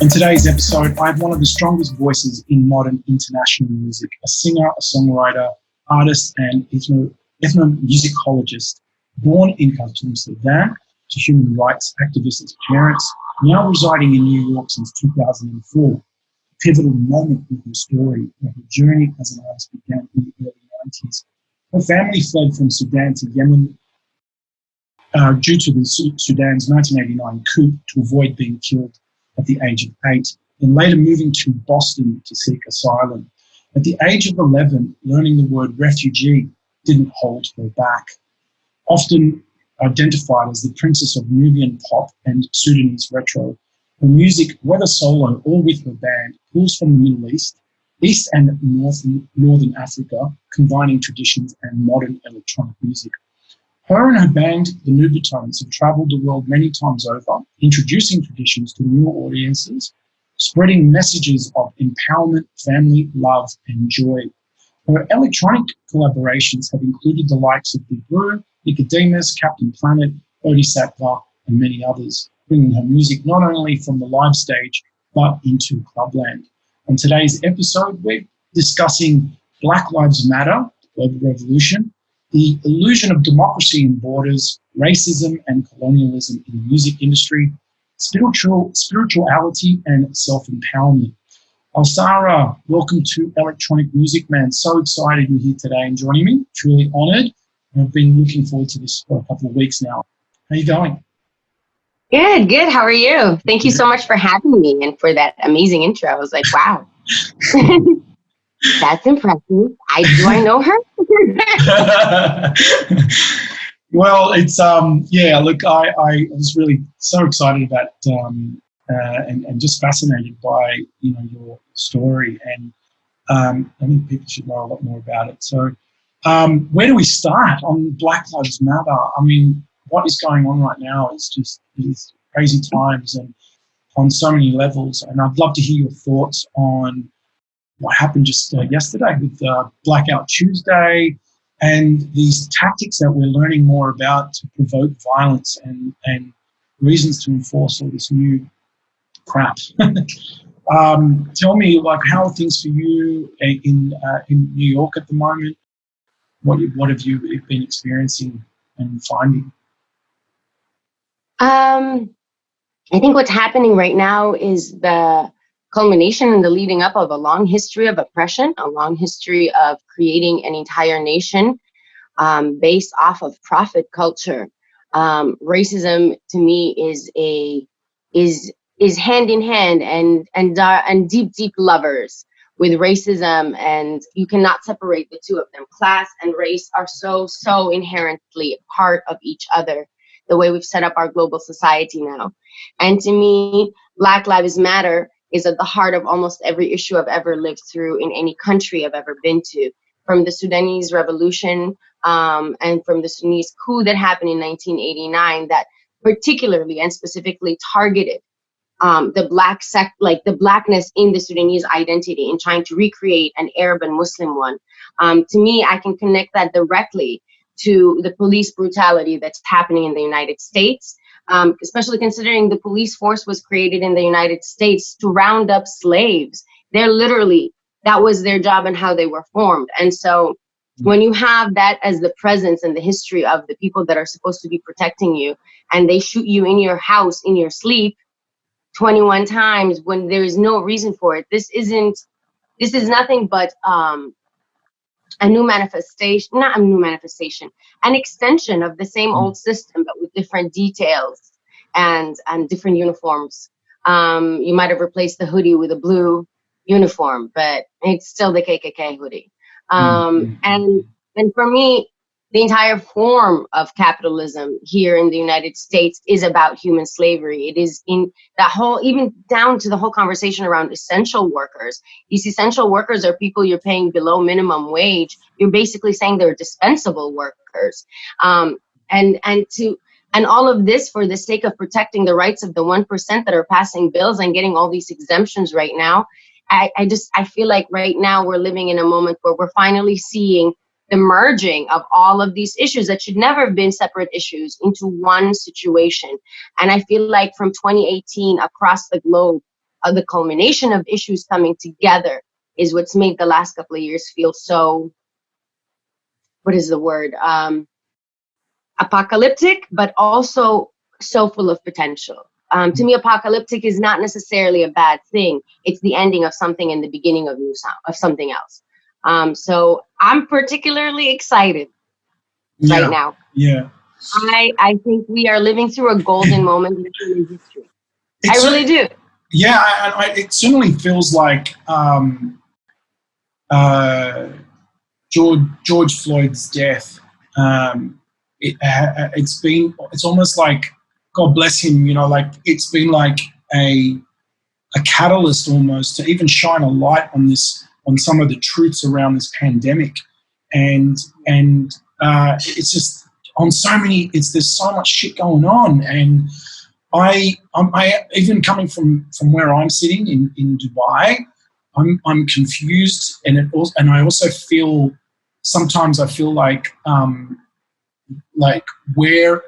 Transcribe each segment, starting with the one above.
In today's episode, I have one of the strongest voices in modern international music, a singer, a songwriter, artist, and ethnomusicologist. Born in Khartoum, Sudan, to human rights activist as parents, now residing in New York since 2004. A pivotal moment in her story, where her journey as an artist began in the early 90s. Her family fled from Sudan to Yemen due to the Sudan's 1989 coup to avoid being killed at the age of 8, and later moving to Boston to seek asylum. At the age of 11, learning the word refugee didn't hold her back. Often identified as the princess of Nubian pop and Sudanese retro, her music, whether solo or with her band, pulls from the Middle East, East and Northern Africa, combining traditions and modern electronic music. Her and her band, the Nubatones, have traveled the world many times over, introducing traditions to new audiences, spreading messages of empowerment, family, love, and joy. Her electronic collaborations have included the likes of Big Brew, Nicodemus, Captain Planet, Bodhisattva, and many others, bringing her music not only from the live stage, but into clubland. On today's episode, we're discussing Black Lives Matter, the global revolution, the illusion of democracy and borders, racism and colonialism in the music industry, spirituality and self-empowerment. Alsarah, welcome to Electronic Music Man. So excited you're here today and joining me. Truly honoured. I've been looking forward to this for a couple of weeks now. How are you going? Good. How are you? Thank you so much for having me and for that amazing intro. I was like, wow. That's impressive. Do I know her? Well, it's look, I was really so excited about and just fascinated by your story, and I think people should know a lot more about it. So where do we start on Black Lives Matter? I mean, what is going on right now is just these crazy times and on so many levels, and I'd love to hear your thoughts on what happened just yesterday with BlackOut Tuesday and these tactics that we're learning more about to provoke violence and reasons to enforce all this new crap. Tell me, how are things for you in New York at the moment? What have you been experiencing and finding? I think what's happening right now is the culmination and the leading up of a long history of oppression, a long history of creating an entire nation based off of profit culture. Racism to me is hand in hand and deep lovers with racism, and you cannot separate the two of them. Class and race are so inherently part of each other, the way we've set up our global society now. And to me, Black Lives Matter is at the heart of almost every issue I've ever lived through in any country I've ever been to, from the Sudanese revolution and from the Sudanese coup that happened in 1989 that particularly and specifically targeted the blackness in the Sudanese identity and trying to recreate an Arab and Muslim one. To me, I can connect that directly to the police brutality that's happening in the United States, especially considering the police force was created in the United States to round up slaves. That was their job and how they were formed. And so when you have that as the presence and the history of the people that are supposed to be protecting you, and they shoot you in your house, in your sleep, 21 times when there is no reason for it, this is nothing but an extension of the same old system, but with different details and different uniforms. You might have replaced the hoodie with a blue uniform, but it's still the KKK hoodie. And for me, the entire form of capitalism here in the United States is about human slavery. It is in that whole, even down to the whole conversation around essential workers. These essential workers are people you're paying below minimum wage. You're basically saying they're dispensable workers. And all of this for the sake of protecting the rights of the 1% that are passing bills and getting all these exemptions right now. I feel like right now we're living in a moment where we're finally seeing the merging of all of these issues that should never have been separate issues into one situation. And I feel like from 2018 across the globe, the culmination of issues coming together is what's made the last couple of years feel so, what is the word? Apocalyptic, but also so full of potential. To me, apocalyptic is not necessarily a bad thing. It's the ending of something and the beginning of something else. So I'm particularly excited right now. Yeah. I think we are living through a golden moment in human history. I really do. Yeah, it certainly feels like George Floyd's death. It's almost like, God bless him, you know, like it's been like a catalyst almost to even shine a light on some of the truths around this pandemic, and it's just on so many. There's so much shit going on, and I even coming from where I'm sitting in Dubai, I'm confused, and I also feel sometimes I feel like where.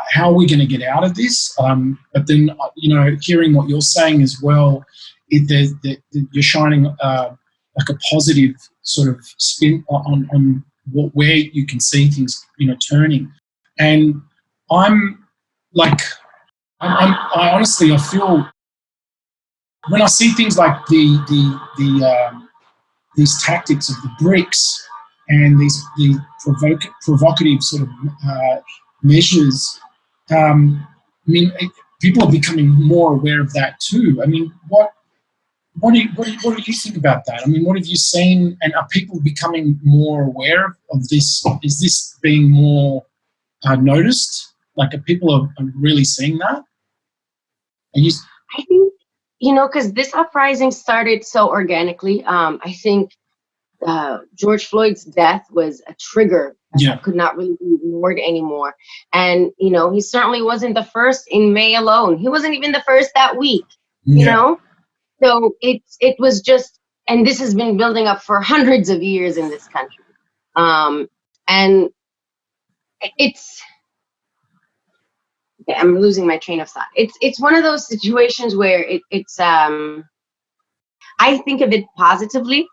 How are we going to get out of this? But then, you know, hearing what you're saying as well, you're shining like a positive sort of spin on where you can see things, you know, turning. And I honestly, I feel when I see things like these tactics of the BRICS and the provocative sort of measures. I mean, people are becoming more aware of that too. I mean, what do you think about that? I mean, what have you seen? And are people becoming more aware of this? Is this being more noticed? Like, are people really seeing that? I think, you know, because this uprising started so organically. I think George Floyd's death was a trigger that could not really be ignored anymore. And, you know, he certainly wasn't the first in May alone. He wasn't even the first that week, you know? So it was just, and this has been building up for hundreds of years in this country. And it's, okay, I'm losing my train of thought. It's one of those situations where it's I think of it positively,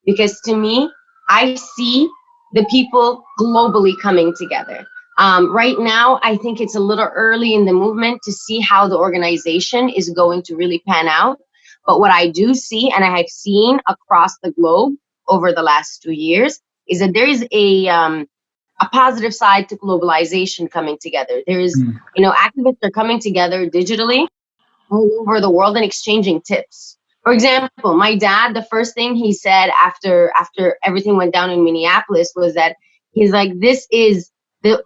because to me, I see the people globally coming together. Right now, I think it's a little early in the movement to see how the organization is going to really pan out. But what I do see, and I have seen across the globe over the last 2 years, is that there is a positive side to globalization coming together. There is, you know, activists are coming together digitally all over the world and exchanging tips. For example, my dad, the first thing he said after everything went down in Minneapolis was that he's like, this is the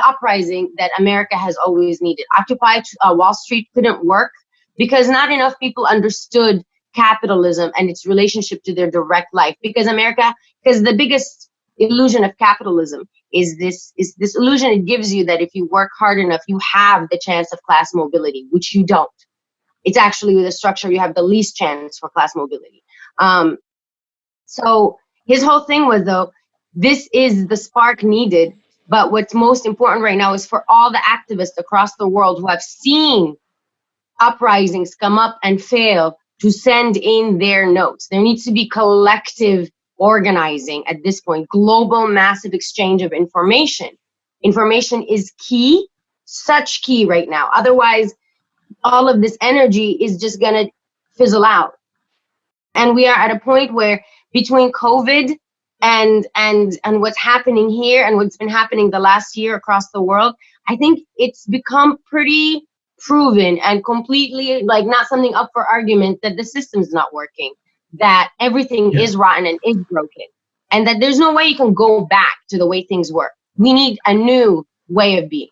uprising that America has always needed. Occupy Wall Street couldn't work because not enough people understood capitalism and its relationship to their direct life. Because the biggest illusion of capitalism is this illusion it gives you that if you work hard enough, you have the chance of class mobility, which you don't. It's actually with a structure you have the least chance for class mobility. So his whole thing was, though, this is the spark needed. But what's most important right now is for all the activists across the world who have seen uprisings come up and fail to send in their notes. There needs to be collective organizing at this point, global massive exchange of information. Information is key, such key right now. Otherwise, all of this energy is just going to fizzle out. And we are at a point where between COVID and what's happening here and what's been happening the last year across the world, I think it's become pretty proven and completely like not something up for argument that the system's not working, that everything is rotten and is broken, and that there's no way you can go back to the way things work. We need a new way of being.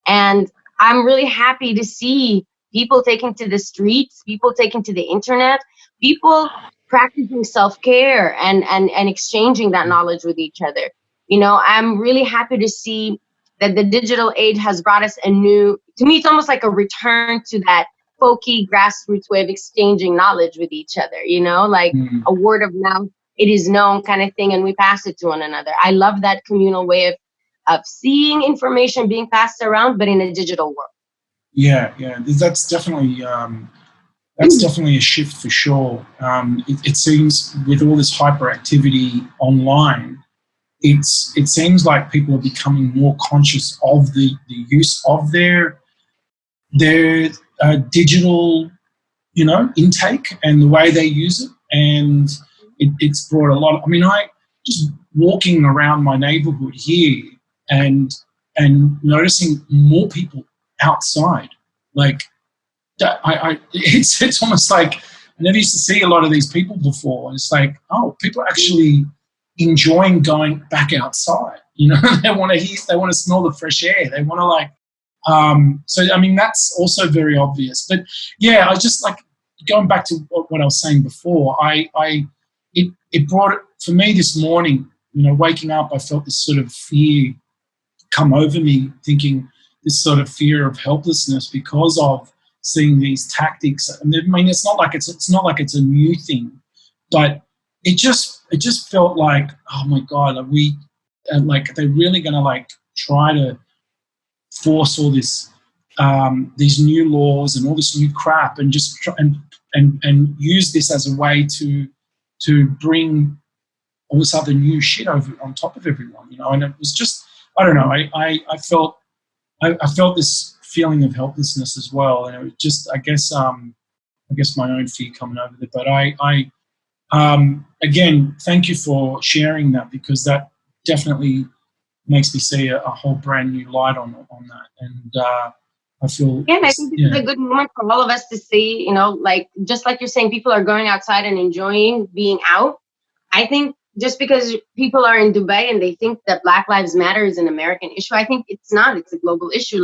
And I'm really happy to see people taking to the streets, people taking to the internet, people practicing self-care and exchanging that knowledge with each other. You know, I'm really happy to see that the digital age has brought us to me, it's almost like a return to that folky grassroots way of exchanging knowledge with each other, you know, like a word of mouth, it is known kind of thing, and we pass it to one another. I love that communal way of seeing information being passed around, but in a digital world. Yeah, that's definitely that's definitely a shift for sure. It seems with all this hyperactivity online, it seems like people are becoming more conscious of the use of their digital, intake and the way they use it. And it's brought a lot. I mean, I just walking around my neighborhood here and noticing more people outside. Like, it's almost like I never used to see a lot of these people before. And it's like, oh, people are actually enjoying going back outside. They want to smell the fresh air. They want to so I mean that's also very obvious. But yeah, I just like going back to what I was saying before. It brought it for me this morning. Waking up, I felt this sort of fear come over me, thinking this sort of fear of helplessness because of seeing these tactics. I mean, it's not like it's a new thing, but it just felt like, oh my God, are they really going to try to force all this these new laws and all this new crap and just try and use this as a way to bring all this other new shit over on top of everyone, and it was just, I don't know, I felt this feeling of helplessness as well, and it was just, I guess my own fear coming over there. But I again, thank you for sharing that, because that definitely makes me see a whole brand new light on that, and I feel. Yeah, and I think this is a good moment for all of us to see, just like you're saying, people are going outside and enjoying being out. I think just because people are in Dubai and they think that Black Lives Matter is an American issue, I think it's not. It's a global issue.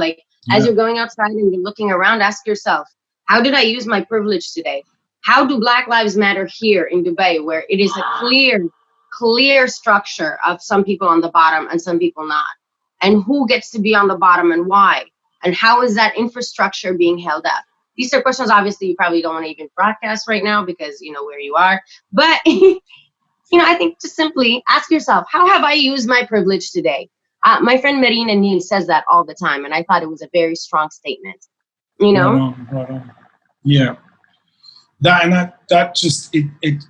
As you're going outside and you're looking around, ask yourself, how did I use my privilege today? How do Black Lives Matter here in Dubai, where it is a clear structure of some people on the bottom and some people not? And who gets to be on the bottom and why? And how is that infrastructure being held up? These are questions, obviously, you probably don't want to even broadcast right now because you know where you are. But I think just simply ask yourself, how have I used my privilege today? My friend Marina Neal says that all the time, and I thought it was a very strong statement. Right on. Yeah. That just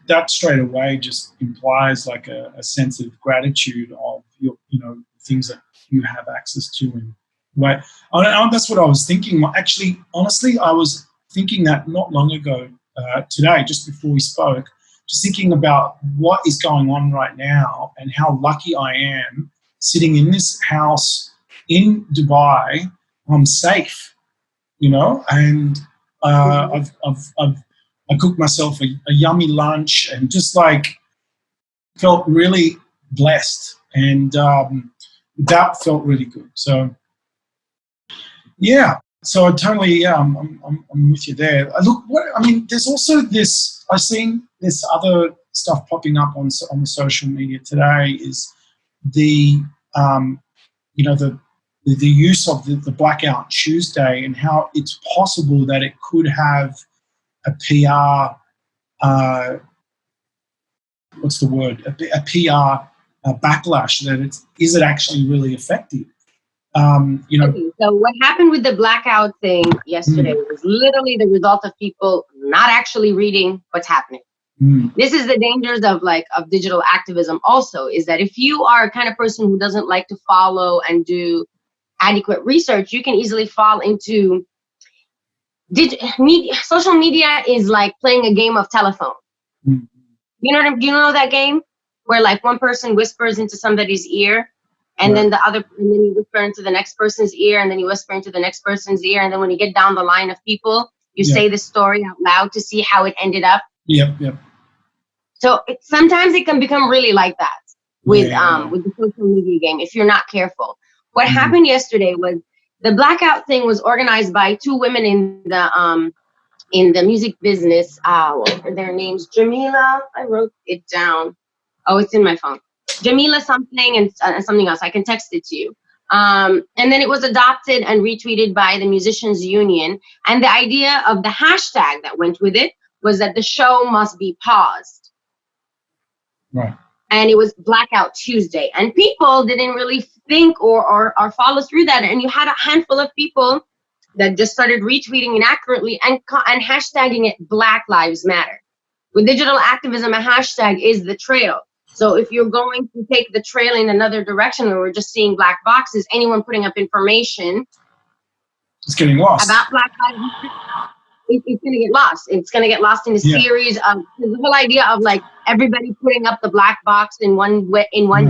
that straight away just implies like a sense of gratitude of your things that you have access to. And that's what I was thinking. Actually, honestly, I was thinking that not long ago, today, just before we spoke, just thinking about what is going on right now and how lucky I am sitting in this house in Dubai. I'm safe, and I cooked myself a yummy lunch and just felt really blessed, and that felt really good. So yeah, so I totally I'm with you there. There's also this. I've seen this other stuff popping up on the social media today. Is the the use of the Blackout Tuesday and how it's possible that it could have a PR, what's the word? A PR backlash. That is it actually really effective? So what happened with the blackout thing yesterday was literally the result of people not actually reading what's happening. This is the dangers of digital activism also, is that if you are a kind of person who doesn't like to follow and do adequate research, you can easily fall into social media is like playing a game of telephone. Do you know that game where one person whispers into somebody's ear, and then and then you whisper into the next person's ear, and then you whisper into the next person's ear, and then when you get down the line of people, you say the story out loud to see how it ended up. Yep. So sometimes it can become really like that with the social media game if you're not careful. What happened yesterday was the blackout thing was organized by two women in the music business. What were their names? Jamila. I wrote it down. Oh, it's in my phone. Jamila something and something else. I can text it to you. And then it was adopted and retweeted by the Musicians Union. And the idea of the hashtag that went with it was that the show must be paused. Right. And it was Blackout Tuesday. And people didn't really think or follow through that. And you had a handful of people that just started retweeting inaccurately and hashtagging it Black Lives Matter. With digital activism, a hashtag is the trail. So if you're going to take the trail in another direction where we're just seeing black boxes, anyone putting up information it's getting lost about Black Lives Matter, it's going to get lost. It's going to get lost in a series of the whole idea of like everybody putting up the black box in one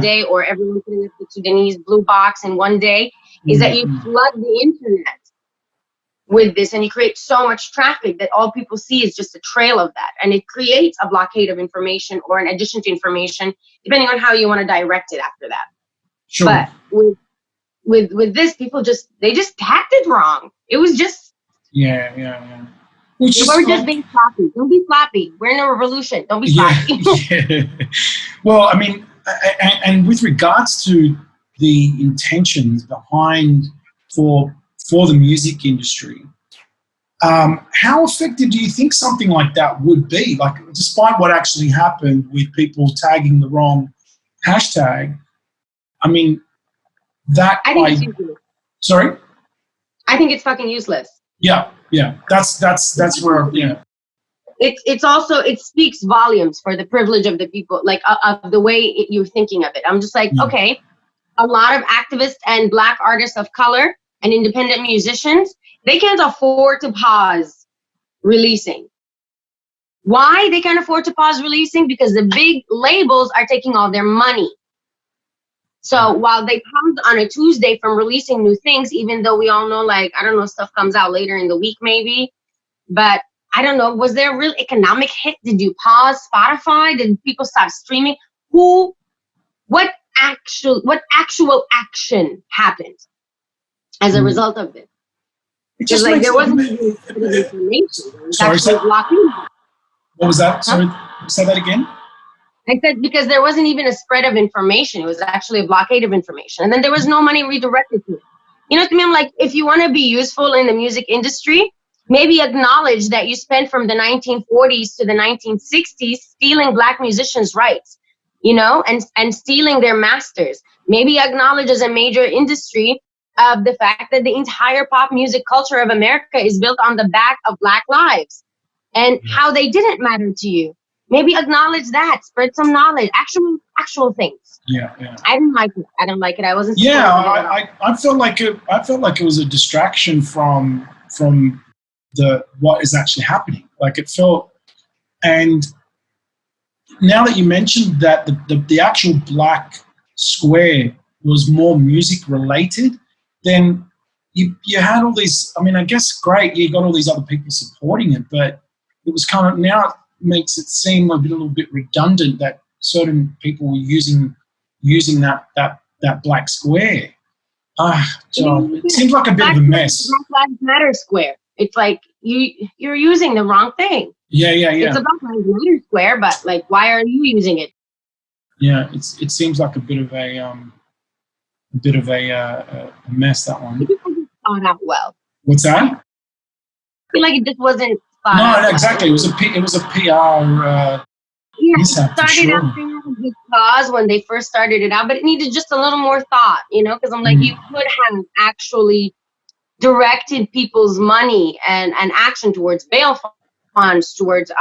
day, or everyone putting up the Sudanese blue box in one day, is that you flood the internet with this and you create so much traffic that all people see is just a trail of that. And it creates a blockade of information or an addition to information, depending on how you want to direct it after that. Sure. But with this, people just tagged it wrong. It was just we're just being sloppy. Don't be sloppy. We're in a revolution. Don't be sloppy. Well, I mean, and with regards to the intentions behind for the music industry, how effective do you think something like that would be? Like, despite what actually happened with people tagging the wrong hashtag, I mean, that I think it's useless. Sorry? I think it's fucking useless. Yeah. That's where It's also, it speaks volumes for the privilege of the people, like of the way you're thinking of it. I'm just like, okay, a lot of activists and Black artists of color and independent musicians, they can't afford to pause releasing. Why they can't afford to pause releasing? Because the big labels are taking all their money. So while they paused on a Tuesday from releasing new things, even though we all know, like, I don't know, stuff comes out later in the week maybe, but I don't know, was there a real economic hit? Did you pause Spotify? Did people stop streaming? What actual action happened as a result of this? Because like there wasn't even information. Sorry, what was that? Sorry, say that again. I said because there wasn't even a spread of information. It was actually a blockade of information. And then there was no money redirected to it. You know what I mean? Like, if you want to be useful in the music industry, maybe acknowledge that you spent from the 1940s to the 1960s stealing Black musicians' rights, you know, and stealing their masters. Maybe acknowledge as a major industry of the fact that the entire pop music culture of America is built on the back of Black lives and how they didn't matter to you. Maybe acknowledge that, spread some knowledge, actual things. Yeah. I didn't like it. I wasn't. I felt like it was a distraction from what is actually happening. Like it felt, and now that you mentioned that the actual black square was more music related, then you had all these. I mean, I guess great, you got all these other people supporting it, but it was kind of now. It makes it seem a little bit redundant that certain people were using that black square. It seems like a bit of a mess. Black Lives Matter square. It's like you're using the wrong thing. Yeah. It's a Black Lives Matter square, but like, why are you using it? Yeah, it seems like a bit of a mess, that one. It just wasn't thought out well. What's that? I feel like it just wasn't. No, exactly. It was a PR. It started out a good cause when they first started it out, but it needed just a little more thought, you know, because I'm like, you could have actually directed people's money and action towards bail funds, towards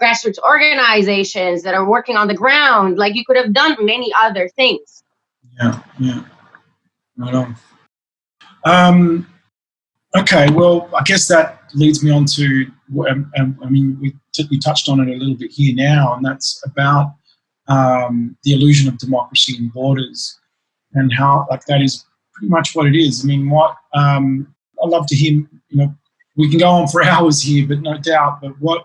grassroots organizations that are working on the ground. Like, you could have done many other things. Yeah. Right on. Okay, well, I guess that leads me on to, I mean, we touched on it a little bit here now, and that's about the illusion of democracy and borders, and how, like, that is pretty much what it is. I mean, I'd love to hear, you know, we can go on for hours here, but no doubt, but what,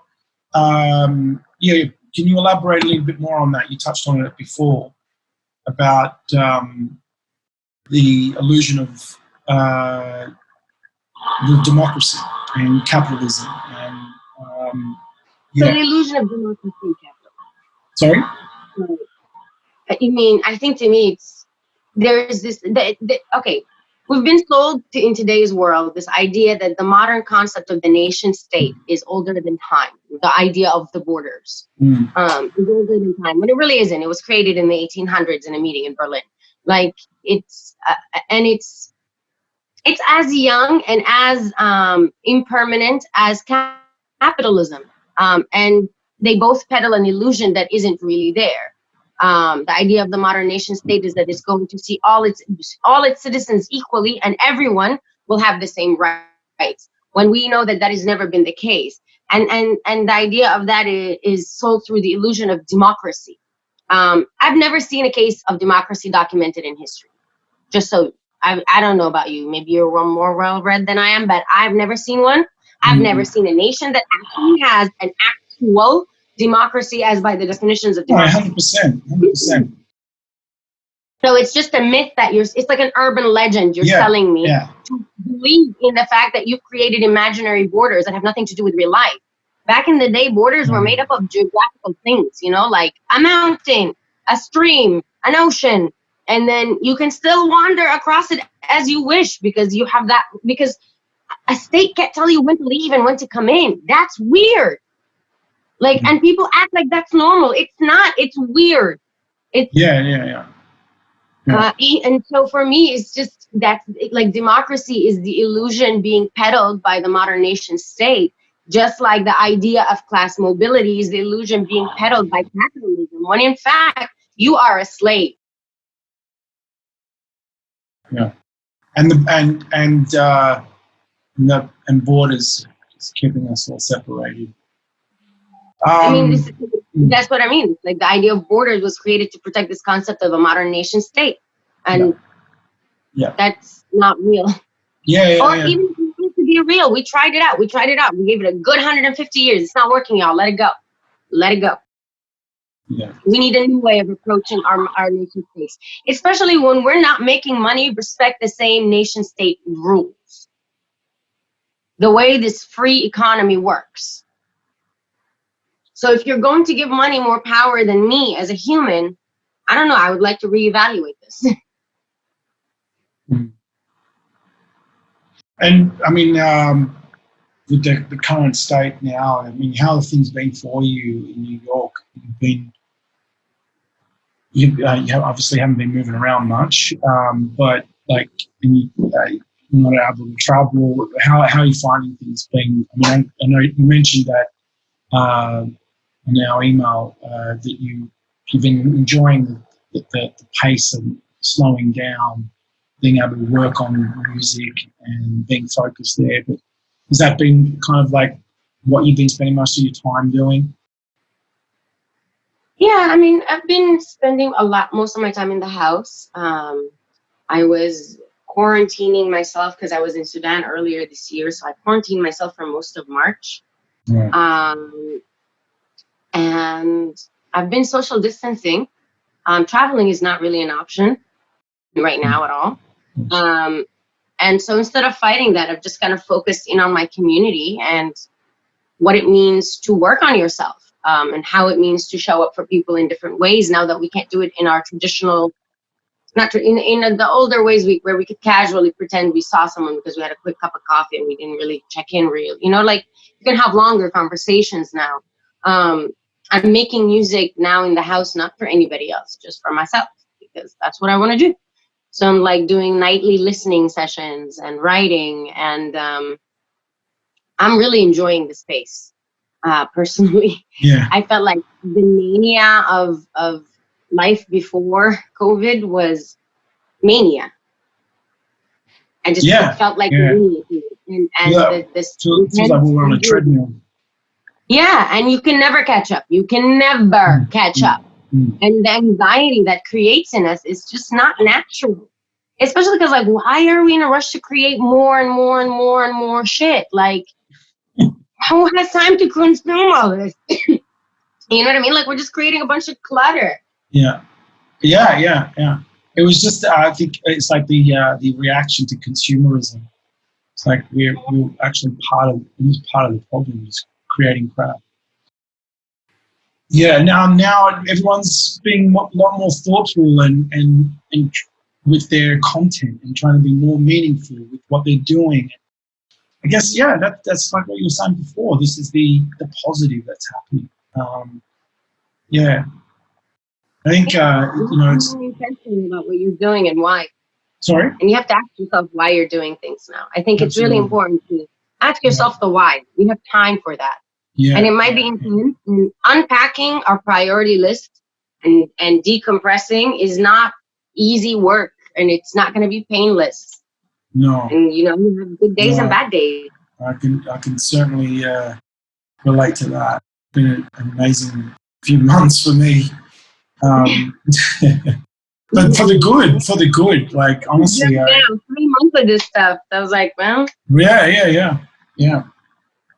can you elaborate a little bit more on that? You touched on it before, about the illusion of the democracy and capitalism, and the illusion of democracy and capitalism. Sorry? You mean, I think to me there's this, okay, we've been sold in today's world this idea that the modern concept of the nation state is older than time. The idea of the borders is older than time, when it really isn't. It was created in the 1800s in a meeting in Berlin. Like, it's it's as young and as impermanent as capitalism. And they both peddle an illusion that isn't really there. The idea of the modern nation state is that it's going to see all its citizens equally, and everyone will have the same rights. When we know that that has never been the case, and the idea of that is sold through the illusion of democracy. I've never seen a case of democracy documented in history. Just so I don't know about you, maybe you're more well-read than I am, but I've never seen one. I've never seen a nation that actually has an actual democracy as by the definitions of democracy. 100%. So it's just a myth that it's like an urban legend you're selling me to believe in the fact that you've created imaginary borders that have nothing to do with real life. Back in the day, borders were made up of geographical things, like a mountain, a stream, an ocean, and then you can still wander across it as you wish because you have that, because a state can't tell you when to leave and when to come in. That's weird. And people act like that's normal. It's not. It's weird. It's and so for me, it's just that democracy is the illusion being peddled by the modern nation state, just like the idea of class mobility is the illusion being peddled by capitalism, when in fact you are a slave. Yeah, and borders is keeping us all separated. That's what I mean. The idea of borders was created to protect this concept of a modern nation state, and that's not real. Even to be real, we tried it out. We gave it a good 150 years. It's not working, y'all. Let it go. Yeah. We need a new way of approaching our nation states, especially when we're not making money respect the same nation state rules. The way this free economy works. So if you're going to give money more power than me as a human, I don't know, I would like to reevaluate this. And with the current state now, how have things been for you in New York? You obviously haven't been moving around much, but you're not able to travel. How are you finding things being? I know you mentioned that in our email that you've been enjoying the pace of slowing down, being able to work on music and being focused there. But has that been kind of what you've been spending most of your time doing? Yeah, I've been spending most of my time in the house. I was quarantining myself because I was in Sudan earlier this year, so I quarantined myself for most of March. Yeah. And I've been social distancing. Traveling is not really an option right now at all. And so instead of fighting that, I've just kind of focused in on my community and what it means to work on yourself. And how it means to show up for people in different ways now that we can't do it in our traditional, in the older ways where we could casually pretend we saw someone because we had a quick cup of coffee and we didn't really check in real. You can have longer conversations now. I'm making music now in the house, not for anybody else, just for myself, because that's what I want to do. So I'm doing nightly listening sessions and writing, and I'm really enjoying the space. Personally, I felt like the mania of life before COVID was mania. I just felt like mania, and this feels like we're on a treadmill. Yeah, and you can never catch up. You can never catch up, and the anxiety that creates in us is just not natural. Especially because, why are we in a rush to create more and more and more and more shit? Who has time to consume all this? You know what I mean? We're just creating a bunch of clutter. Yeah. It was just, I think it's the reaction to consumerism. It's we're actually part of the problem, is creating crap. Yeah, now everyone's being a lot more thoughtful and with their content and trying to be more meaningful with what they're doing. I guess, that's like what you were saying before. This is the positive that's happening. I think, it's intentional about what you're doing and why. Sorry? And you have to ask yourself why you're doing things now. I think it's really important to ask yourself the why. You have time for that. Yeah. And it might be unpacking our priority list and decompressing is not easy work, and it's not going to be painless. No. And you have good days and bad days. I can certainly relate to that. It's been an amazing few months for me. But for the good, like honestly. 3 months of this stuff. I was like, well. Yeah.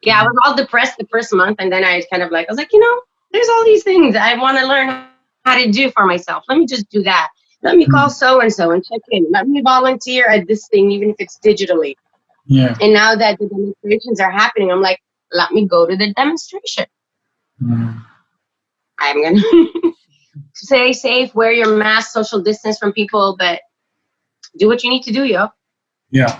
Yeah, I was all depressed the first month, and then I was like, there's all these things I want to learn how to do for myself. Let me just do that. Let me call so-and-so and check in. Let me volunteer at this thing, even if it's digitally. Yeah. And now that the demonstrations are happening, I'm like, let me go to the demonstration. I'm going to stay safe, wear your mask, social distance from people, but do what you need to do, yo. Yeah.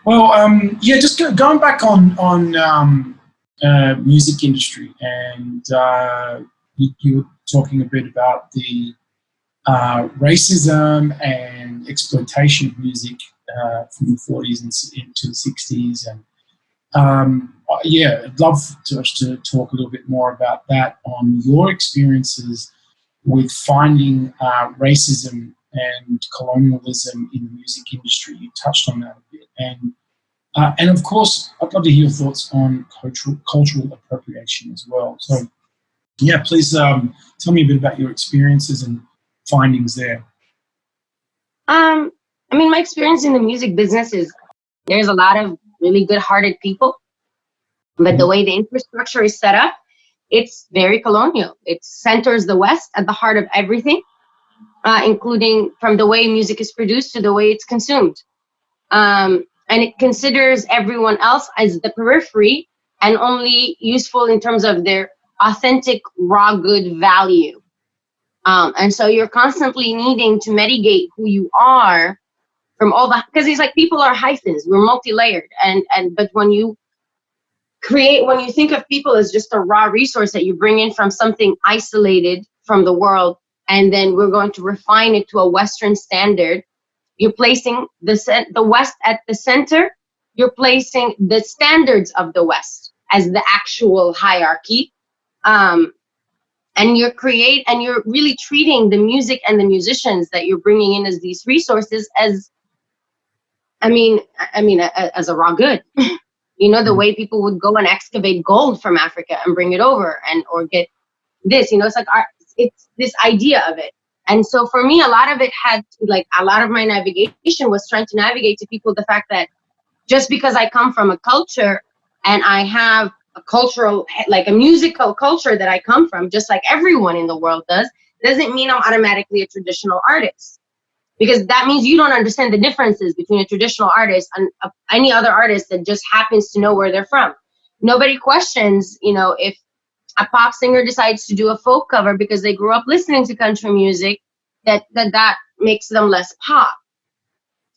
Well, just going back on music industry, and you were talking a bit about the racism and exploitation of music from the 40s into the 60s, and I'd love to talk a little bit more about that, on your experiences with finding racism and colonialism in the music industry. You touched on that a bit, and of course, I'd love to hear your thoughts on cultural appropriation as well. So, yeah, please tell me a bit about your experiences and findings there. My experience in the music business is there's a lot of really good-hearted people, but the way the infrastructure is set up, it's very colonial. It centers the West at the heart of everything, including from the way music is produced to the way it's consumed. And it considers everyone else as the periphery and only useful in terms of their authentic, raw, good value. And so you're constantly needing to mitigate who you are from all the, because it's like people are hyphens, we're multi-layered. But when you think of people as just a raw resource that you bring in from something isolated from the world, and then we're going to refine it to a Western standard, you're placing the West at the center. You're placing the standards of the West as the actual hierarchy. And you're really treating the music and the musicians that you're bringing in as these resources as, as a raw good. The way people would go and excavate gold from Africa and bring it over, or get this, it's like it's this idea of it. And so for me, a lot of my navigation was trying to navigate to people the fact that just because I come from a culture and I have a cultural, like a musical culture that I come from, just like everyone in the world doesn't mean I'm automatically a traditional artist. Because that means you don't understand the differences between a traditional artist and any other artist that just happens to know where they're from. Nobody questions, if a pop singer decides to do a folk cover because they grew up listening to country music, that makes them less pop.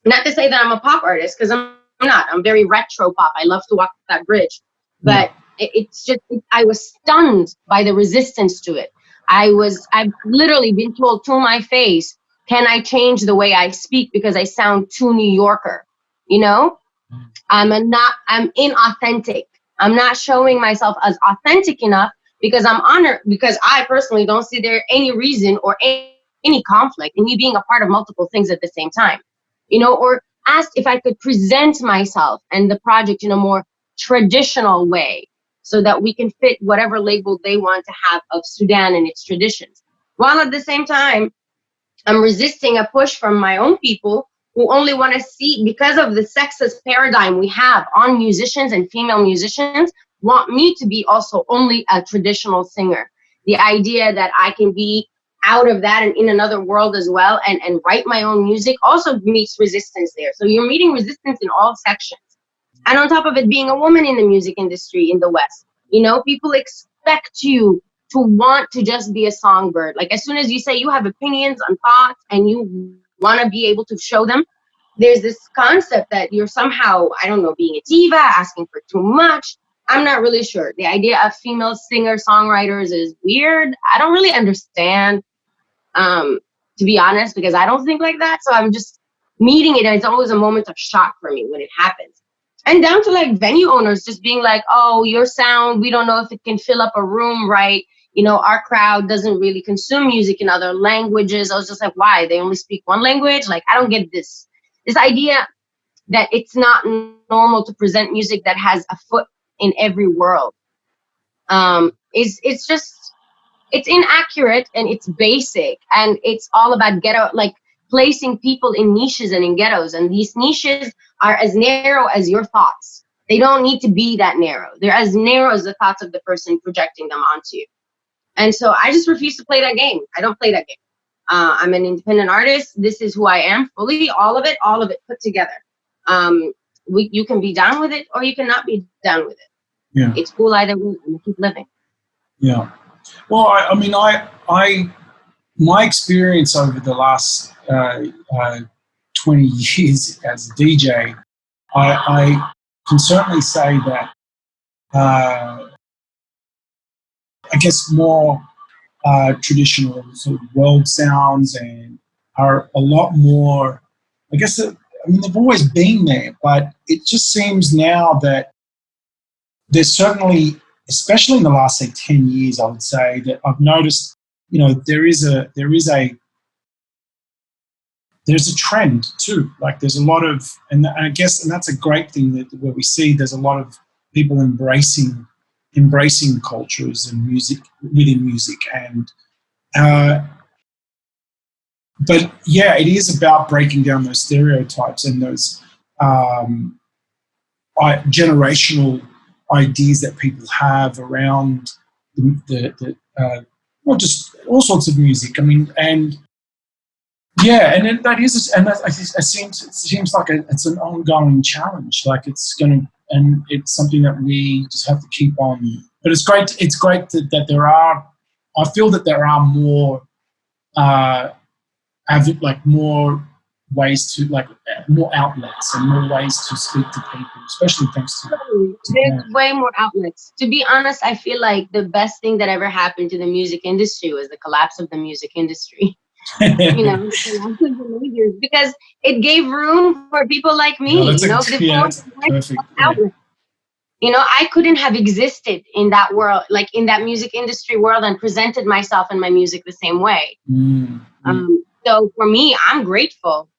Not to say that I'm a pop artist, because I'm not. I'm very retro pop. I love to walk that bridge. But it's just, I was stunned by the resistance to it. I've literally been told to my face, can I change the way I speak because I sound too New Yorker? I'm inauthentic. I'm not showing myself as authentic enough because I'm honored, because I personally don't see there any reason or any conflict in me being a part of multiple things at the same time, or asked if I could present myself and the project in a more traditional way so that we can fit whatever label they want to have of Sudan and its traditions. While at the same time, I'm resisting a push from my own people who only want to see, because of the sexist paradigm we have on musicians and female musicians, want me to be also only a traditional singer. The idea that I can be out of that and in another world as well and write my own music also meets resistance there. So you're meeting resistance in all sections. And on top of it, being a woman in the music industry in the West, people expect you to want to just be a songbird. Like, as soon as you say you have opinions and thoughts and you want to be able to show them, there's this concept that you're somehow, I don't know, being a diva, asking for too much. I'm not really sure. The idea of female singer-songwriters is weird. I don't really understand. To to be honest, because I don't think like that. So I'm just meeting it, and it's always a moment of shock for me when it happens. And down to like venue owners just being like, oh, your sound, we don't know if it can fill up a room right. You know, our crowd doesn't really consume music in other languages. I was just like, why? They only speak one language? Like, I don't get this idea that it's not normal to present music that has a foot in every world. It's just, it's inaccurate, and it's basic, and it's all about ghetto, like placing people in niches and in ghettos. And these niches are as narrow as your thoughts. They don't need to be that narrow. They're as narrow as the thoughts of the person projecting them onto you. And so I just refuse to play that game. I don't play that game. I'm an independent artist. This is who I am fully, all of it put together. You can be down with it, or you cannot be down with it. Yeah. It's cool either way. I'm gonna keep living. Yeah. Well, I mean, my experience over the last 20 years as a DJ, I can certainly say that I guess more traditional sort of world sounds and are a lot more, I guess, I mean, they've always been there, but it just seems now that there's certainly, especially in the last, say, 10 years, I would say, that I've noticed, you know, there's a trend too. Like there's a lot of, and I guess, and that's a great thing that where we see there's a lot of people embracing cultures and music within music. And but yeah, it is about breaking down those stereotypes and those generational ideas that people have around well, just all sorts of music. I mean, and yeah, and that is, and that, it seems like it's an ongoing challenge. Like it's going to, and it's something that we just have to keep on. But it's great. It's great that there are. I feel that there are more, more ways to, like, more outlets and more ways to speak to people, especially thanks to. There's way more outlets. To be honest, I feel like the best thing that ever happened to the music industry was the collapse of the music industry. You know, because it gave room for people like me. You know, I couldn't have existed in that world, like in that music industry world, and presented myself and my music the same way. So for me, I'm grateful.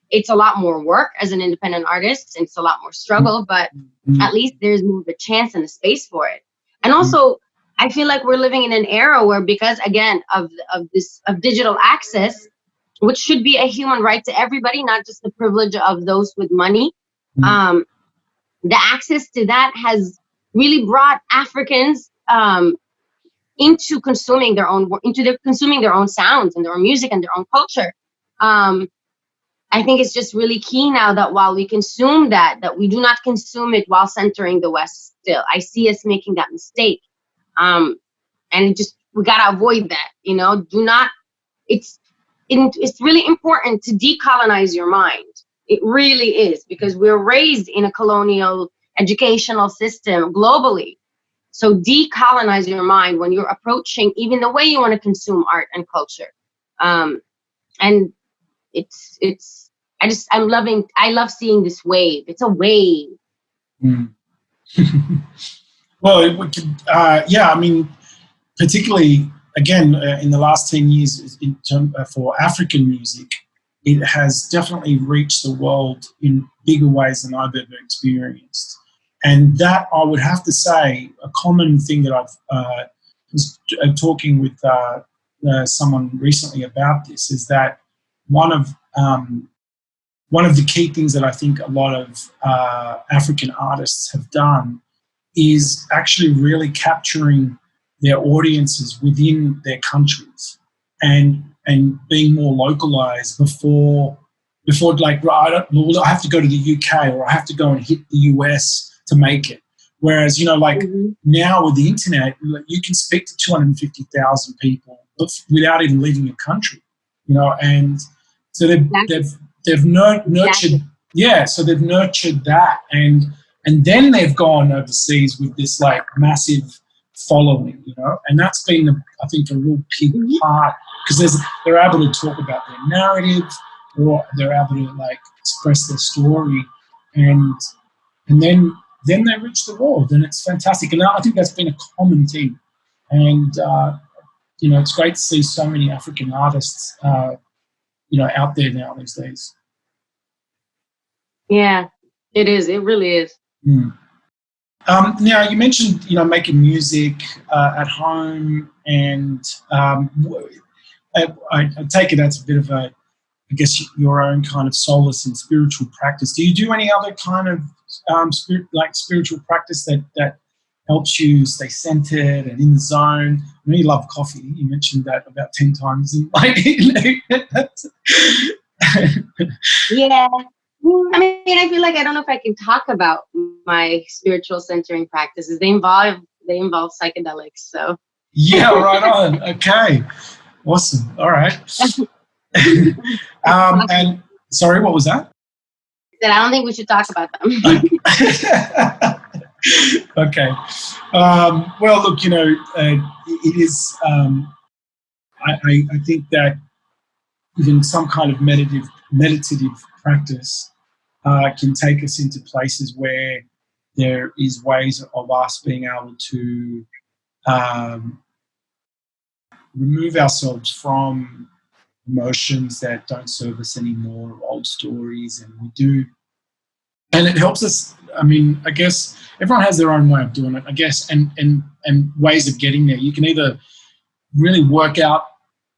It's a lot more work as an independent artist, and it's a lot more struggle, but at least there's more of a chance and a space for it. And also, I feel like we're living in an era where, because again of digital access, which should be a human right to everybody, not just the privilege of those with money, the access to that has really brought Africans into consuming their own sounds and their own music and their own culture. I think it's just really key now that while we consume that we do not consume it while centering the West still. I see us making that mistake. And we gotta avoid that, you know. It's really important to decolonize your mind. It really is, because we're raised in a colonial educational system globally. So decolonize your mind when you're approaching even the way you want to consume art and culture. And I love seeing this wave. It's a wave. Well, I mean, particularly, again, in the last 10 years, for African music, it has definitely reached the world in bigger ways than I've ever experienced. And that, I would have to say, a common thing that I've was talking with someone recently about this, is that one of the key things that I think a lot of African artists have done is actually really capturing their audiences within their countries and being more localized before like, I have to go to the UK or I have to go and hit the US to make it. Whereas, you know, like now with the internet, you can speak to 250,000 people without even leaving your country, you know, and so they've nurtured, so they've nurtured that, and then they've gone overseas with this like massive following, you know, and that's been, I think, a real big part because they're able to talk about their narrative, or they're able to like express their story, and then they reach the world, and it's fantastic. And I think that's been a common theme, and you know, it's great to see so many African artists, you know, out there now these days. Yeah, it is. It really is. Mm. Now, you mentioned, you know, making music at home, and I take it that's a bit of a, I guess, your own kind of solace and spiritual practice. Do you do any other kind of spiritual practice that helps you stay centered and in the zone? I know you love coffee. You mentioned that about 10 times. And Yeah. I mean, I feel like I don't know if I can talk about my spiritual centering practices. They involve psychedelics. So yeah, right on. Okay, awesome. All right. And sorry, what was that? That I don't think we should talk about them. Okay. Well, look, you know, it is. I think that even some kind of meditative practice can take us into places where there is ways of us being able to remove ourselves from emotions that don't serve us anymore, old stories, and it helps us. I mean, I guess everyone has their own way of doing it, I guess, and ways of getting there. You can either really work out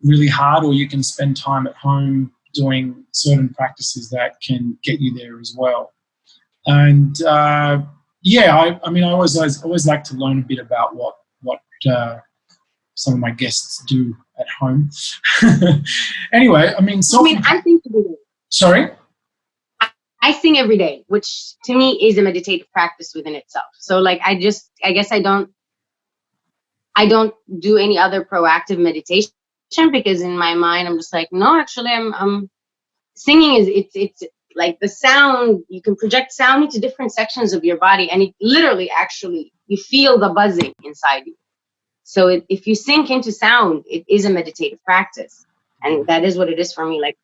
really hard, or you can spend time at home doing certain practices that can get you there as well. And yeah, I mean, I always like to learn a bit about what some of my guests do at home. Anyway, I mean, I sing every day. Sorry? I sing every day, which to me is a meditative practice within itself. So like, I guess I don't do any other proactive meditation, because in my mind, I'm just like, no, actually I'm singing it's like the sound, you can project sound into different sections of your body, and it literally actually, you feel the buzzing inside you. So if you sink into sound, it is a meditative practice. And that is what it is for me. Like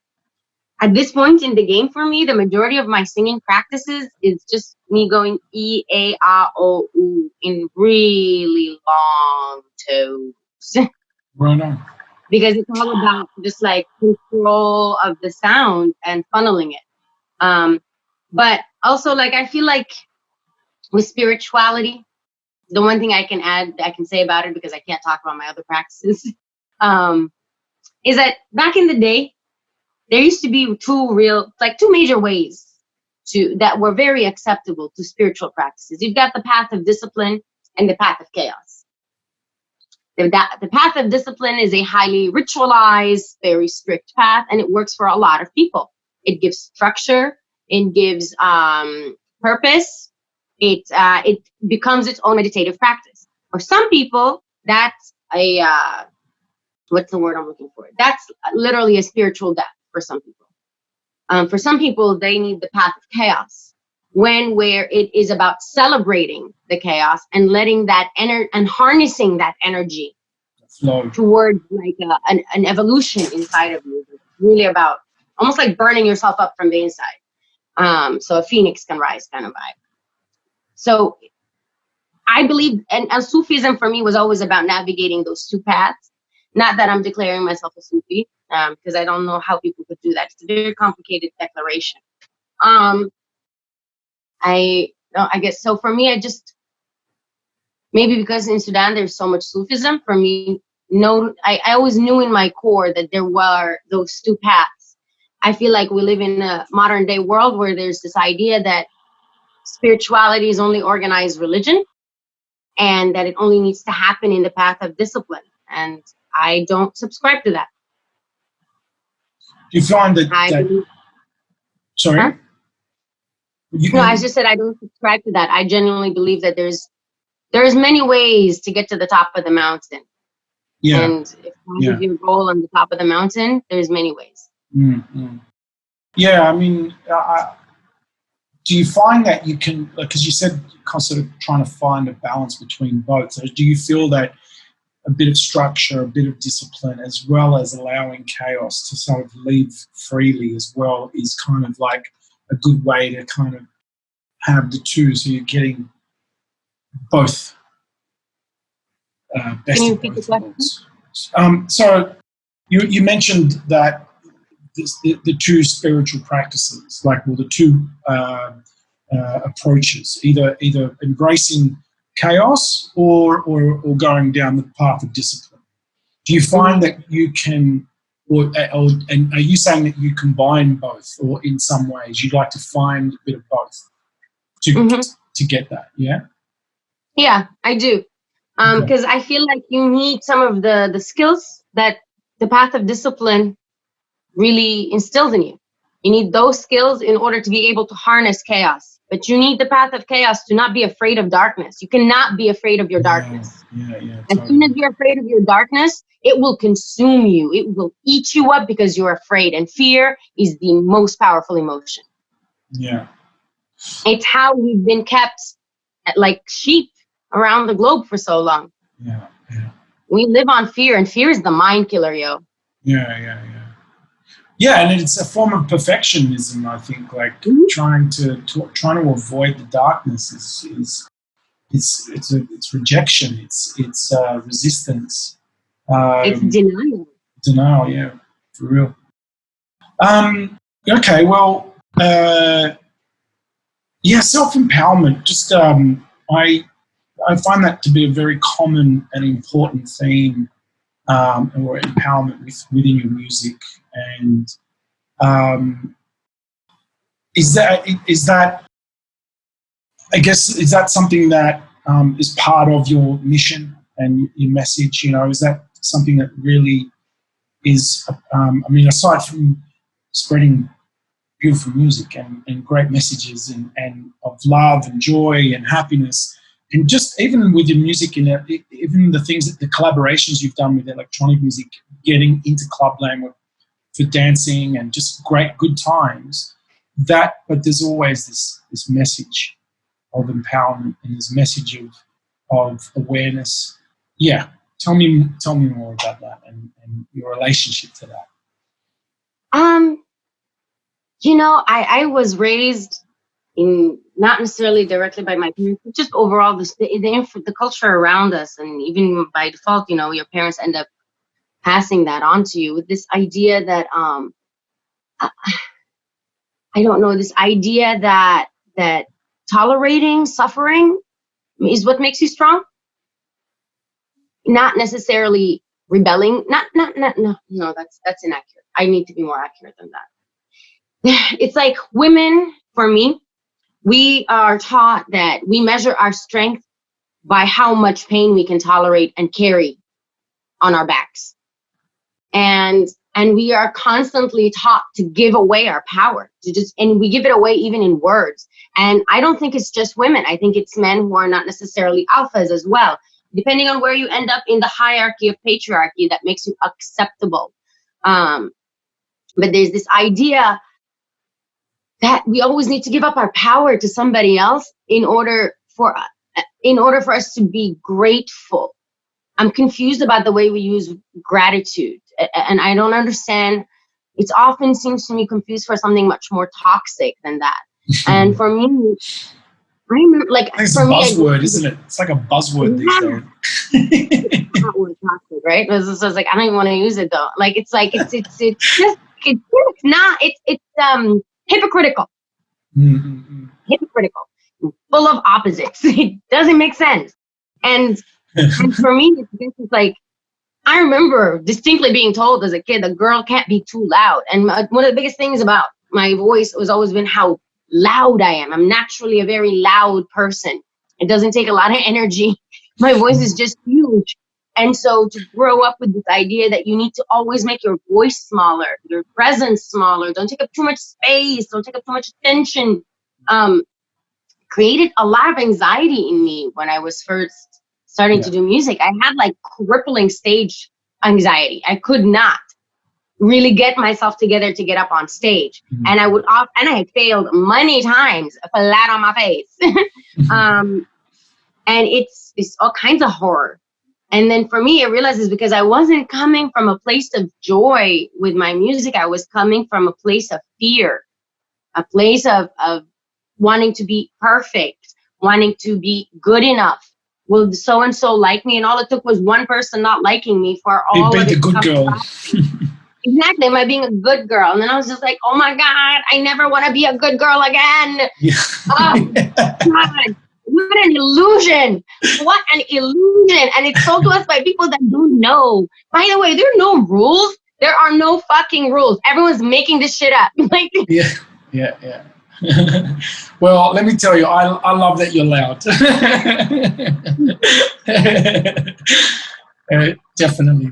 at this point in the game for me, the majority of my singing practices is just me going E, A, A, O, U in really long tones. Right on. Because it's all about just like control of the sound and funneling it. But also, like, I feel like with spirituality, the one thing I can say about it, because I can't talk about my other practices, is that back in the day, there used to be two major ways that were very acceptable to spiritual practices. You've got the path of discipline and the path of chaos. The path of discipline is a highly ritualized, very strict path, and it works for a lot of people. It gives structure, it gives purpose, it becomes its own meditative practice. For some people, that's what's the word I'm looking for? That's literally a spiritual death for some people. For some people, they need the path of chaos, where it is about celebrating the chaos and letting that and harnessing that energy towards like an evolution inside of you. It's really about almost like burning yourself up from the inside. So a phoenix can rise kind of vibe. So I believe, and Sufism for me was always about navigating those two paths. Not that I'm declaring myself a Sufi, because I don't know how people could do that. It's a very complicated declaration. I guess so. For me, maybe because in Sudan there's so much Sufism. For me, I always knew in my core that there were those two paths. I feel like we live in a modern day world where there's this idea that spirituality is only organized religion, and that it only needs to happen in the path of discipline. And I don't subscribe to that. Do you find that sorry? Huh? No, I just said I don't subscribe to that. I genuinely believe that there's many ways to get to the top of the mountain. Yeah. And if that is your goal on the top of the mountain, there's many ways. Mm-hmm. Yeah, I mean, do you find that you can, because you said you're sort of trying to find a balance between both. So do you feel that a bit of structure, a bit of discipline, as well as allowing chaos to sort of leave freely as well, is kind of like a good way to kind of have the two, so you're getting both best Can you of repeat the both question? worlds. So you mentioned that the two spiritual practices, like, well, the two approaches, either embracing chaos or going down the path of discipline. Do you find that you can, and are you saying that you combine both, or in some ways you'd like to find a bit of both to get that? Yeah, I do. Because I feel like you need some of the skills that the path of discipline really instills in you. You need those skills in order to be able to harness chaos. But you need the path of chaos to not be afraid of darkness. You cannot be afraid of your darkness. Totally. As soon as you're afraid of your darkness, it will consume you. It will eat you up because you're afraid. And fear is the most powerful emotion. Yeah. It's how we've been kept like sheep around the globe for so long. Yeah. We live on fear, and fear is the mind killer, yo. Yeah, and it's a form of perfectionism, I think. Like trying to avoid the darkness is it's rejection. It's resistance. It's denial. Denial, yeah, for real. Okay, well, self-empowerment. Just I find that to be a very common and important theme, or empowerment within your music. And is that I guess, is that something that is part of your mission and your message? Is that something that really is, aside from spreading beautiful music and great messages and of love and joy and happiness, and just even with your music, even the things that the collaborations you've done with electronic music, getting into clubland for dancing and just great good times, but there's always this message of empowerment and this message of awareness. Yeah, tell me more about that and your relationship to that. I was raised in, not necessarily directly by my parents, but just overall the culture around us, and even by default, your parents end up passing that on to you with this idea that I don't know, this idea that tolerating suffering is what makes you strong, not necessarily rebelling. No, that's inaccurate. I need to be more accurate than that. It's like women, for me, we are taught that we measure our strength by how much pain we can tolerate and carry on our backs. And we are constantly taught to give away our power, and we give it away even in words. And I don't think it's just women. I think it's men who are not necessarily alphas as well. Depending on where you end up in the hierarchy of patriarchy, that makes you acceptable. But there's this idea that we always need to give up our power to somebody else in order for us to be grateful. I'm confused about the way we use gratitude, and I don't understand. It often seems to me confused for something much more toxic than that. And for me, it's a buzzword, isn't it? It's like a buzzword these days. It's not word toxic, right? It's like I don't even want to use it though. It's hypocritical. Mm-hmm. Hypocritical, full of opposites. It doesn't make sense. And for me, it's like, I remember distinctly being told as a kid, a girl can't be too loud. And one of the biggest things about my voice has always been how loud I am. I'm naturally a very loud person. It doesn't take a lot of energy. My voice is just huge. And so to grow up with this idea that you need to always make your voice smaller, your presence smaller, don't take up too much space, don't take up too much attention, created a lot of anxiety in me when I was first starting to do music. I had crippling stage anxiety. I could not really get myself together to get up on stage. Mm-hmm. And I had failed many times, flat on my face. And it's all kinds of horror. And then for me, I realized it's because I wasn't coming from a place of joy with my music. I was coming from a place of fear, a place of wanting to be perfect, wanting to be good enough. Will so-and-so like me? And all it took was one person not liking me for all of it. The good girl. Exactly. Am I being a good girl? And then I was just like, oh my God, I never want to be a good girl again. Yeah. Oh, God. What an illusion. What an illusion. And it's told to us by people that don't know. By the way, there are no rules. There are no fucking rules. Everyone's making this shit up. Like, yeah. Well, let me tell you, I love that you're loud. Definitely.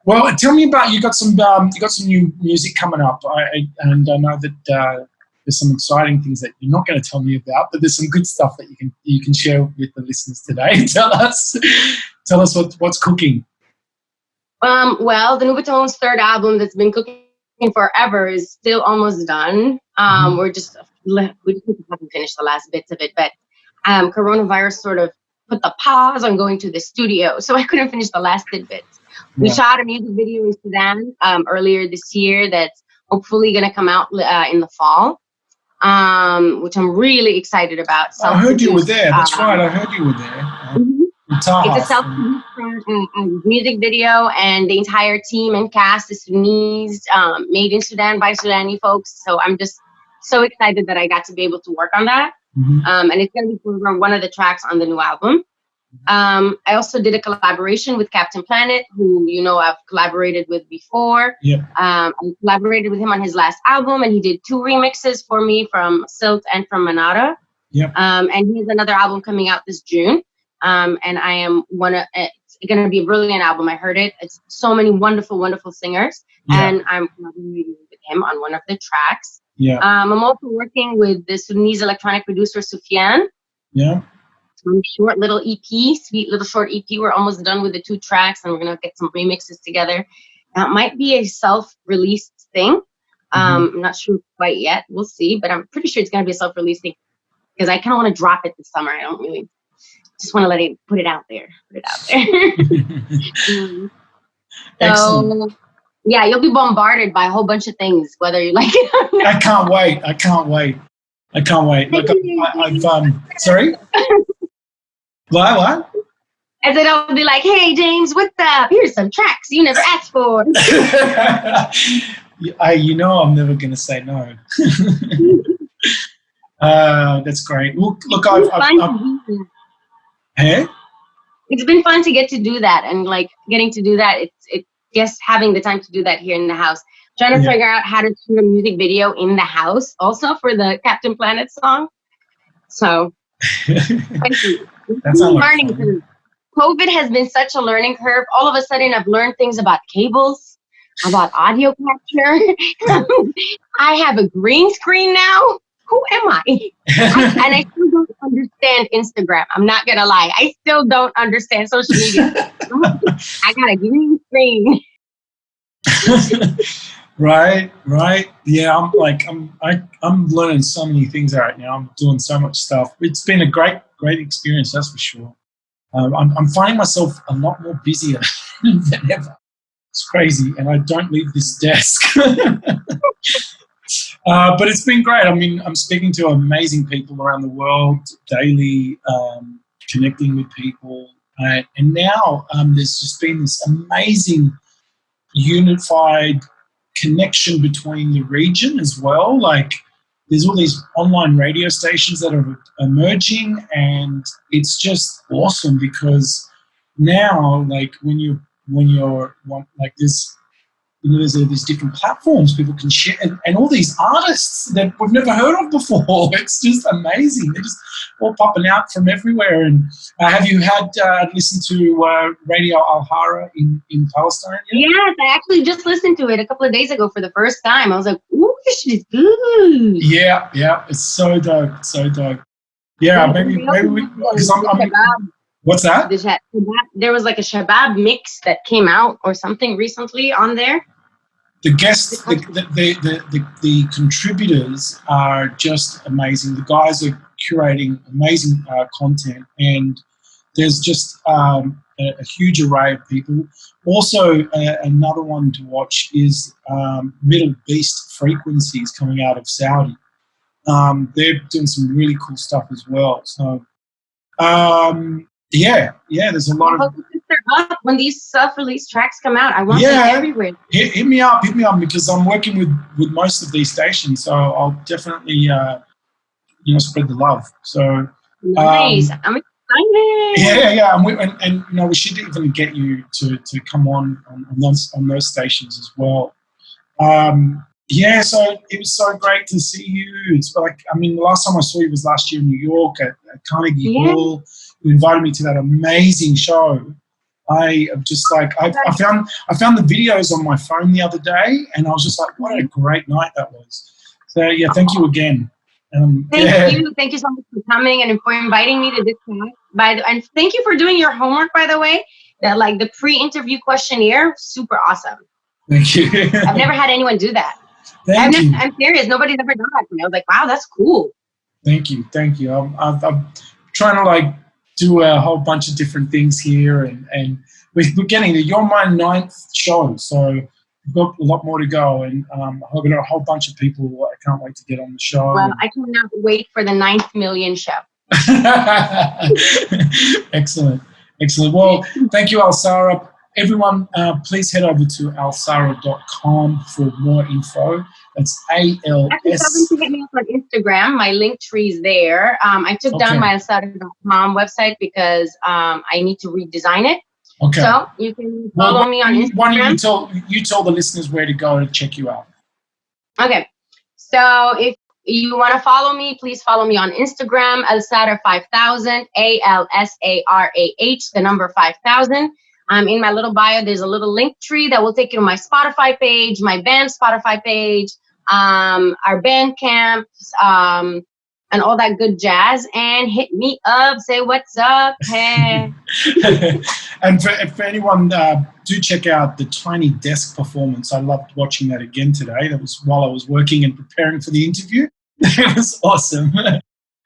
Well, tell me about, you got some new music coming up, and I know that there's some exciting things that you're not going to tell me about, but there's some good stuff that you can share with the listeners today. Tell us what's cooking. Well, the Nubatones' third album that's been cooking forever is still almost done. We just haven't finished the last bits of it, but coronavirus sort of put the pause on going to the studio, so I couldn't finish the last tidbits. We shot a music video in Sudan earlier this year that's hopefully going to come out in the fall, which I'm really excited about. I heard you were there. That's right. I heard you were there. It's a self-produced music video, and the entire team and cast is Sudanese, made in Sudan by Sudani folks. So I'm just so excited that I got to be able to work on that. And it's going to be for one of the tracks on the new album. I also did a collaboration with Captain Planet, who I've collaborated with before. I collaborated with him on his last album, and he did 2 remixes for me from Silt and from Manara. And he has another album coming out this June. And I am it's going to be a brilliant album. I heard it. It's so many wonderful singers, and I'm collaborating with him on one of the tracks. I'm also working with the Sudanese electronic producer Sufyan. Some short little EP, sweet little short EP. We're almost done with the 2 tracks, and we're gonna get some remixes together. Now, it might be a self-released thing. I'm not sure quite yet. We'll see, but I'm pretty sure it's gonna be a self-released thing because I kind of want to drop it this summer. I don't really just want to put it out there. So, yeah, you'll be bombarded by a whole bunch of things, whether you like it or not. I can't wait. Like sorry? What? I said, I'll be like, hey, James, what's up? Here's some tracks you never asked for. I'm never going to say no. That's great. Look, It's been fun to get to do that, and getting to do that. It's just having the time to do that here in the house. Trying to figure out how to shoot a music video in the house, also for the Captain Planet song. So, thank you. That's a learning curve. COVID has been such a learning curve. All of a sudden, I've learned things about cables, about audio capture. I have a green screen now. Who am I? And I still don't understand Instagram. I'm not going to lie. I still don't understand social media. I got a green screen. Right. Yeah, I'm learning so many things right now. I'm doing so much stuff. It's been a great experience, that's for sure. I'm finding myself a lot more busier than ever. It's crazy, and I don't leave this desk. But it's been great. I mean, I'm speaking to amazing people around the world daily, connecting with people, and now there's just been this amazing unified connection between the region as well. Like, there's all these online radio stations that are emerging, and it's just awesome because now, like, when you're like this, there's these different platforms people can share, and all these artists that we've never heard of before. It's just amazing. They're just all popping out from everywhere. And have you had listened to Radio Alsarah in Palestine yet? Yes, I actually just listened to it a couple of days ago for the first time. I was like, ooh, this shit is good. Yeah, it's so dope. Yeah, maybe because I'm what's that? There was like a Shabab mix that came out or something recently on there. The guests, the contributors are just amazing. The guys are curating amazing content, and there's just a a huge array of people. Also, another one to watch is Middle Beast Frequencies coming out of Saudi. They're doing some really cool stuff as well. So, there's a lot of... When these self-release tracks come out, I want them everywhere. Hit me up because I'm working with most of these stations, so I'll definitely spread the love. So nice. I'm excited. Yeah, and we should even get you to come on those stations as well. So it was so great to see you. It's like, the last time I saw you was last year in New York at Carnegie Hall. You invited me to that amazing show. I just like, I found the videos on my phone the other day, and I was just like, what a great night that was. So yeah, thank you again. Thank you so much for coming and for inviting me to this talk. And thank you for doing your homework, by the way. That the pre-interview questionnaire, super awesome. Thank you. I've never had anyone do that. I'm serious. Nobody's ever done that to me. I was like, wow, that's cool. Thank you. I'm trying to do a whole bunch of different things here, and we're getting there. You're my 9th show, so we've got a lot more to go, and I've got a whole bunch of people I can't wait to get on the show. Well, I cannot wait for the 9th million show. Excellent. Well, thank you, Alsarah. Everyone, please head over to alsarah.com for more info. That's ALS. Actually, tell them to hit me up on Instagram. My link tree is there. I took down my alsarah.com website because I need to redesign it. Okay. So you can follow me on Instagram. Why don't you tell the listeners where to go to check you out? Okay. So if you want to follow me, please follow me on Instagram, Alsarah5000, ALSARAH, the number 5000. In my little bio, there's a little link tree that will take you to my Spotify page, my band Spotify page, our Bandcamp, and all that good jazz. And hit me up, say what's up, hey. And for anyone, do check out the Tiny Desk performance. I loved watching that again today. That was while I was working and preparing for the interview. It was awesome.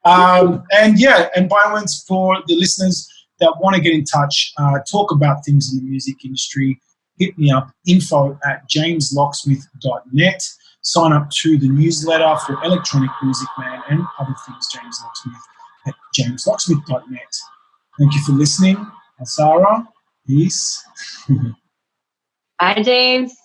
And by all means, for the listeners that want to get in touch, talk about things in the music industry, hit me up, info@jameslocksmith.net. Sign up to the newsletter for Electronic Music Man and other things, James Locksmith at jameslocksmith.net. Thank you for listening. Alsarah, peace. Bye, James.